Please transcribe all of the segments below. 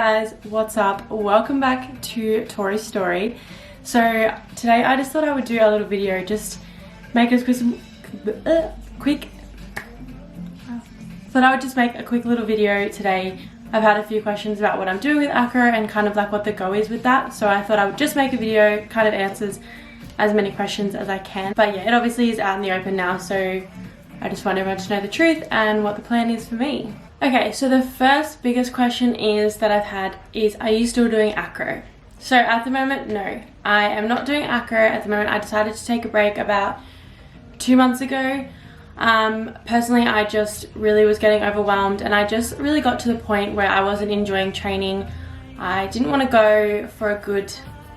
guys, what's up? Welcome back to Tori's Story. So today I just thought I would do a little video, just make a quick little video today. I've had a few questions about what I'm doing with ACRO and kind of like what the go is with that, so I thought I would just make a video, kind of answers as many questions as I can. But yeah, it obviously is out in the open now, so I just want everyone to know the truth and what the plan is for me. Okay, so the first biggest question that I've had is, are you still doing ACRO? So at the moment, no. I am not doing ACRO at the moment. I decided to take a break about 2 months ago. Personally, I just really was getting overwhelmed and I just really got to the point where I wasn't enjoying training. I didn't want to go for a good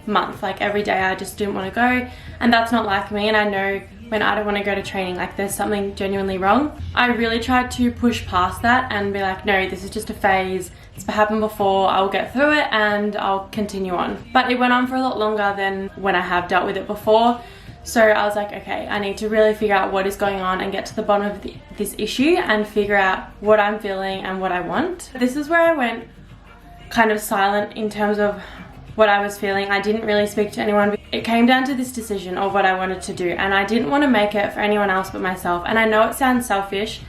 month. Like every day I just didn't want to go, and that's not like me, and I know when I don't want to go to training, like there's something genuinely wrong. I really tried to push past that and be like, no, this is just a phase. It's happened before. I'll get through it and I'll continue on. But it went on for a lot longer than when I have dealt with it before. So I was like, okay, I need to really figure out what is going on and get to the bottom of this issue and figure out what I'm feeling and what I want. This is where I went kind of silent in terms of what I was feeling. I didn't really speak to anyone. It came down to this decision of what I wanted to do, and I didn't want to make it for anyone else but myself. And I know it sounds selfish,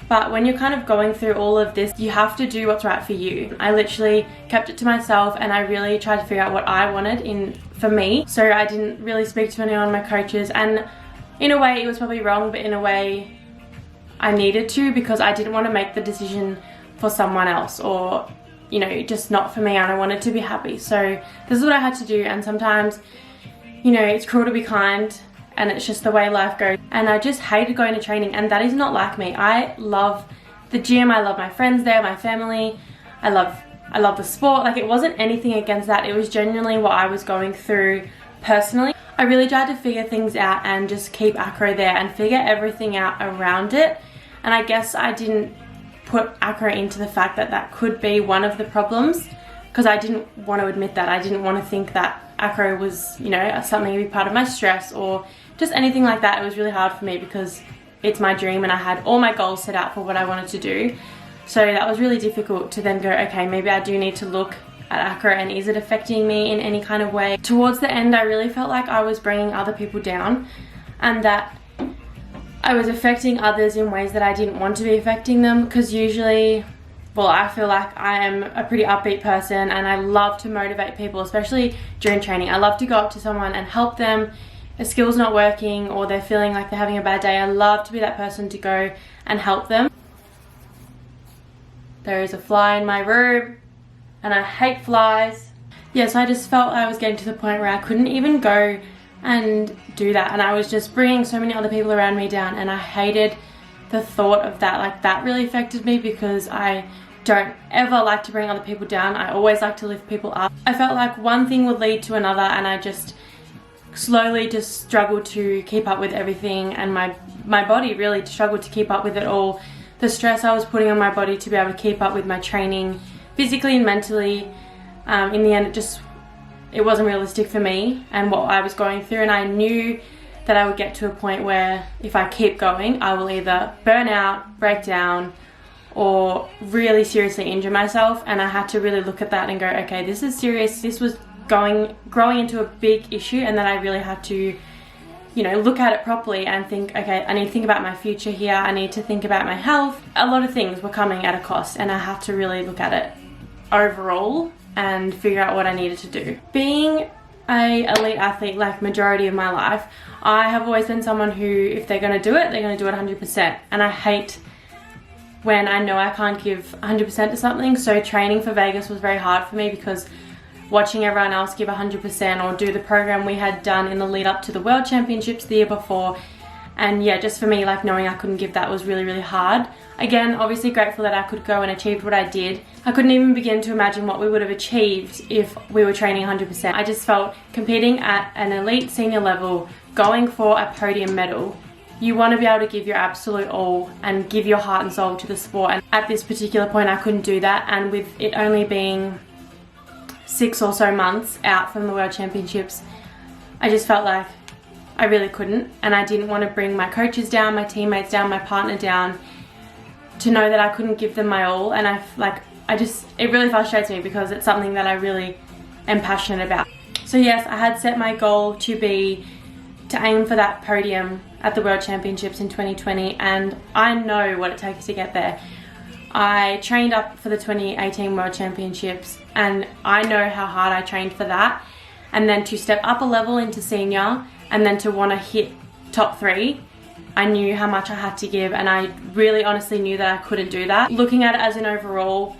but when you're kind of going through all of this, you have to do what's right for you. I literally kept it to myself and I really tried to figure out what I wanted for me. So I didn't really speak to anyone, my coaches, and in a way it was probably wrong, but in a way I needed to, because I didn't want to make the decision for someone else, or you know, just not for me, and I wanted to be happy. So this is what I had to do, and sometimes, you know, it's cruel to be kind, and it's just the way life goes. And I just hated going to training, and that is not like me. I love the gym, I love my friends there, my family, I love the sport. Like, it wasn't anything against that, it was genuinely what I was going through personally. I really tried to figure things out and just keep ACRO there and figure everything out around it. And I guess I didn't put ACRO into the fact that that could be one of the problems, because I didn't want to admit that. I didn't want to think that ACRO was, you know, something to be part of my stress or just anything like that. It was really hard for me because it's my dream and I had all my goals set out for what I wanted to do. So that was really difficult to then go, okay, maybe I do need to look at ACRO, and is it affecting me in any kind of way? Towards the end, I really felt like I was bringing other people down, and that I was affecting others in ways that I didn't want to be affecting them, because usually, well, I feel like I am a pretty upbeat person and I love to motivate people, especially during training. I love to go up to someone and help them. A skill's not working or they're feeling like they're having a bad day. I love to be that person to go and help them. There is a fly in my room and I hate flies. Yes, I just felt I was getting to the point where I couldn't even go and do that, and I was just bringing so many other people around me down, and I hated the thought of that. Like, that really affected me, because I don't ever like to bring other people down. I always like to lift people up. I felt like one thing would lead to another, and I just slowly just struggled to keep up with everything, and my body really struggled to keep up with it all. The stress I was putting on my body to be able to keep up with my training physically and mentally, in the end it wasn't realistic for me and what I was going through, and I knew that I would get to a point where if I keep going, I will either burn out, break down, or really seriously injure myself. And I had to really look at that and go, okay, this is serious. This was growing into a big issue, and then I really had to, you know, look at it properly and think, okay, I need to think about my future here. I need to think about my health. A lot of things were coming at a cost, and I had to really look at it overall and figure out what I needed to do. Being an elite athlete, like majority of my life, I have always been someone who, if they're gonna do it, they're gonna do it 100%. And I hate when I know I can't give 100% to something. So training for Vegas was very hard for me, because watching everyone else give 100% or do the program we had done in the lead up to the World Championships the year before, and yeah, just for me, like knowing I couldn't give that was really, really hard. Again, obviously grateful that I could go and achieve what I did. I couldn't even begin to imagine what we would have achieved if we were training 100%. I just felt competing at an elite senior level, going for a podium medal, you want to be able to give your absolute all and give your heart and soul to the sport. And at this particular point, I couldn't do that. And with it only being 6 or so months out from the World Championships, I just felt like I really couldn't, and I didn't want to bring my coaches down, my teammates down, my partner down, to know that I couldn't give them my all. And it really frustrates me because it's something that I really am passionate about. So yes, I had set my goal to aim for that podium at the World Championships in 2020, and I know what it takes to get there. I trained up for the 2018 World Championships, and I know how hard I trained for that, and then to step up a level into senior and then to want to hit top 3, I knew how much I had to give, and I really honestly knew that I couldn't do that. Looking at it as an overall,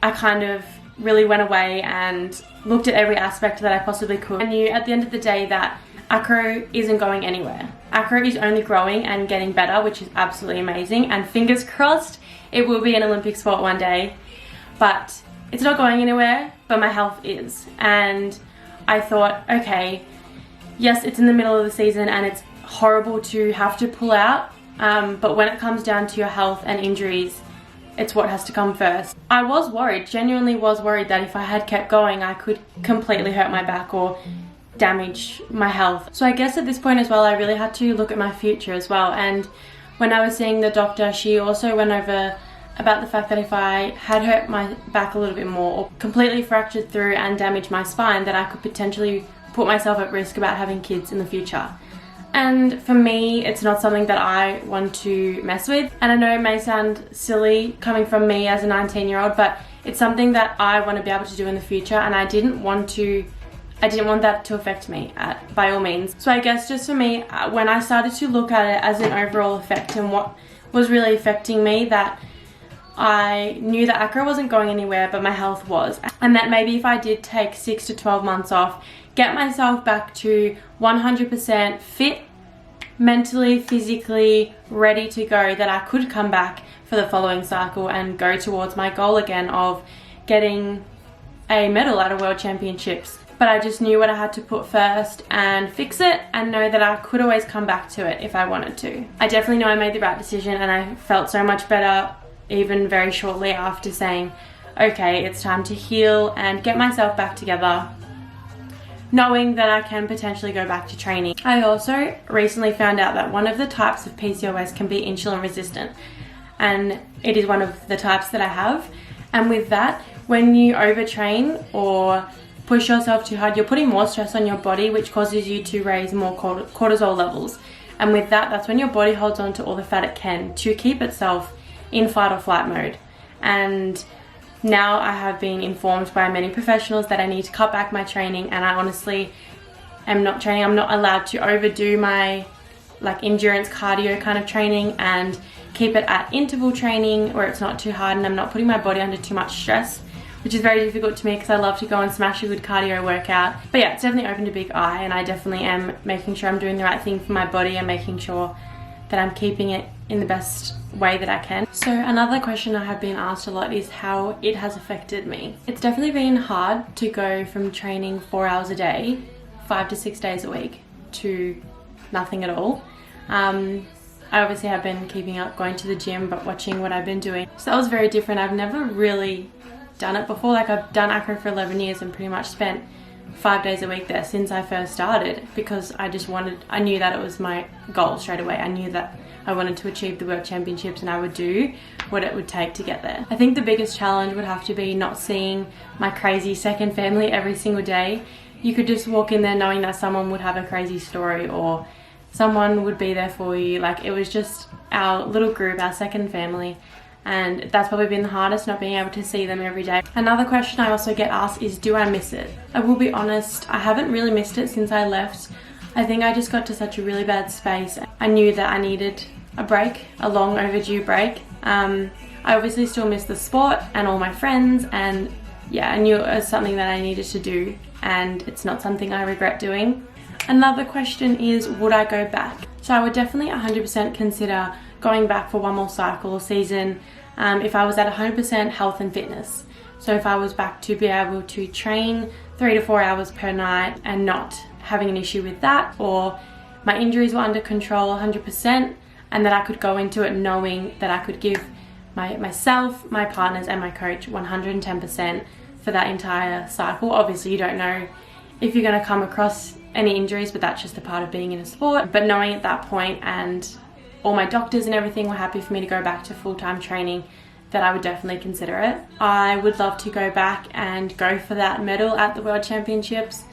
I kind of really went away and looked at every aspect that I possibly could. I knew at the end of the day that ACRO isn't going anywhere. ACRO is only growing and getting better, which is absolutely amazing, and fingers crossed it will be an Olympic sport one day. But it's not going anywhere, but my health is. And I thought, okay, yes, it's in the middle of the season and it's horrible to have to pull out, but when it comes down to your health and injuries, it's what has to come first. I was worried, genuinely was worried that if I had kept going, I could completely hurt my back or damage my health. So I guess at this point as well, I really had to look at my future as well. And when I was seeing the doctor, she also went over about the fact that if I had hurt my back a little bit more or completely fractured through and damaged my spine, that I could potentially put myself at risk about having kids in the future. And for me, it's not something that I want to mess with. And I know it may sound silly coming from me as a 19-year-old, but it's something that I want to be able to do in the future, and I didn't want that to affect me by all means. So I guess just for me, when I started to look at it as an overall effect and what was really affecting me, that I knew that ACRO wasn't going anywhere, but my health was. And that maybe if I did take 6 to 12 months off, get myself back to 100% fit, mentally, physically ready to go, that I could come back for the following cycle and go towards my goal again of getting a medal at a World Championships. But I just knew what I had to put first and fix it, and know that I could always come back to it if I wanted to. I definitely know I made the right decision, and I felt so much better even very shortly after saying, okay, it's time to heal and get myself back together, knowing that I can potentially go back to training. I also recently found out that one of the types of PCOS can be insulin resistant, and it is one of the types that I have. And with that, when you overtrain or push yourself too hard, you're putting more stress on your body, which causes you to raise more cortisol levels. And with that, that's when your body holds on to all the fat it can to keep itself in fight or flight mode. And now I have been informed by many professionals that I need to cut back my training, and I honestly am not training. I'm not allowed to overdo my endurance cardio kind of training, and keep it at interval training where it's not too hard and I'm not putting my body under too much stress, which is very difficult to me because I love to go and smash a good cardio workout. But yeah, it's definitely opened a big eye, and I definitely am making sure I'm doing the right thing for my body and making sure that I'm keeping it in the best way that I can. So another question I have been asked a lot is how it has affected me. It's definitely been hard to go from training 4 hours a day, 5 to 6 days a week, to nothing at all. I obviously have been keeping up, going to the gym, but watching what I've been doing. So that was very different. I've never really done it before. I've done ACRO for 11 years and pretty much spent 5 days a week there since I first started, because I knew that it was my goal straight away. I knew that I wanted to achieve the World Championships, and I would do what it would take to get there. I think the biggest challenge would have to be not seeing my crazy second family every single day. You could just walk in there knowing that someone would have a crazy story or someone would be there for you. It was just our little group, our second family. And that's probably been the hardest, not being able to see them every day. Another question I also get asked is, do I miss it? I will be honest, I haven't really missed it since I left. I think I just got to such a really bad space. I knew that I needed a break, a long overdue break. I obviously still miss the sport and all my friends, and yeah, I knew it was something that I needed to do, and it's not something I regret doing. Another question is, would I go back? So I would definitely 100% consider going back for one more cycle or season if I was at 100% health and fitness. So if I was back to be able to train 3 to 4 hours per night and not having an issue with that, or my injuries were under control 100%, and that I could go into it knowing that I could give myself, my partners and my coach 110% for that entire cycle. Obviously you don't know if you're going to come across any injuries, but that's just a part of being in a sport. But knowing at that point, and all my doctors and everything were happy for me to go back to full-time training, that I would definitely consider it. I would love to go back and go for that medal at the World Championships.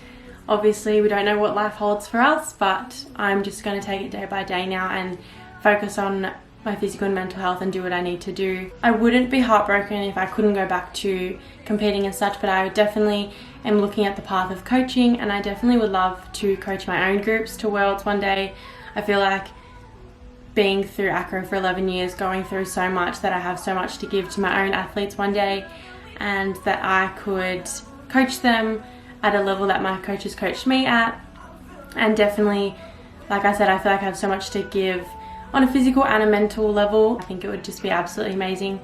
Obviously, we don't know what life holds for us, but I'm just going to take it day by day now and focus on my physical and mental health and do what I need to do. I wouldn't be heartbroken if I couldn't go back to competing and such, but I definitely am looking at the path of coaching, and I definitely would love to coach my own groups to Worlds one day. I feel like being through ACRO for 11 years, going through so much, that I have so much to give to my own athletes one day, and that I could coach them at a level that my coaches coached me at. And definitely, like I said, I feel like I have so much to give on a physical and a mental level. I think it would just be absolutely amazing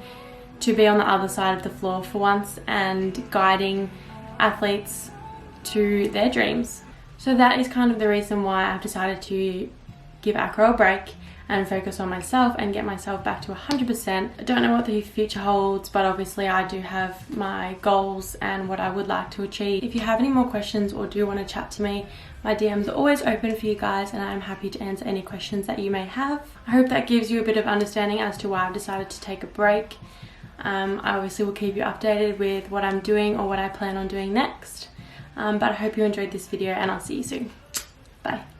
to be on the other side of the floor for once and guiding athletes to their dreams. So that is kind of the reason why I've decided to give ACRO a break and focus on myself and get myself back to 100%. I don't know what the future holds, but obviously I do have my goals and what I would like to achieve. If you have any more questions or do want to chat to me, my DMs are always open for you guys, and I'm happy to answer any questions that you may have. I hope that gives you a bit of understanding as to why I've decided to take a break. I obviously will keep you updated with what I'm doing or what I plan on doing next. But I hope you enjoyed this video, and I'll see you soon. Bye.